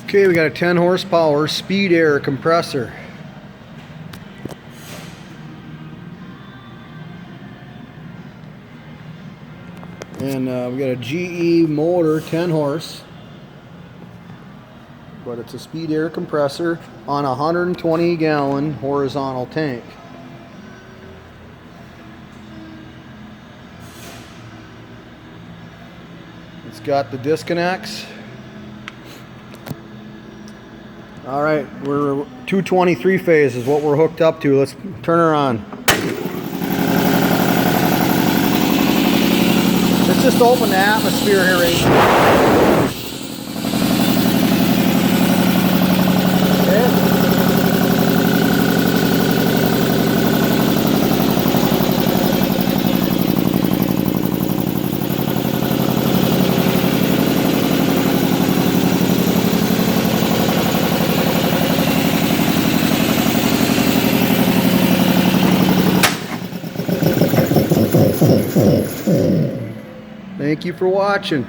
Okay, we got a 10 horsepower Speedaire compressor. And we got a GE motor, 10 horse. But it's a Speedaire compressor on a 120 gallon horizontal tank. It's got the disconnects. Alright, we're 223 phase is what we're hooked up to. Let's turn her on. Let's just open the atmosphere here right now. Thank you for watching.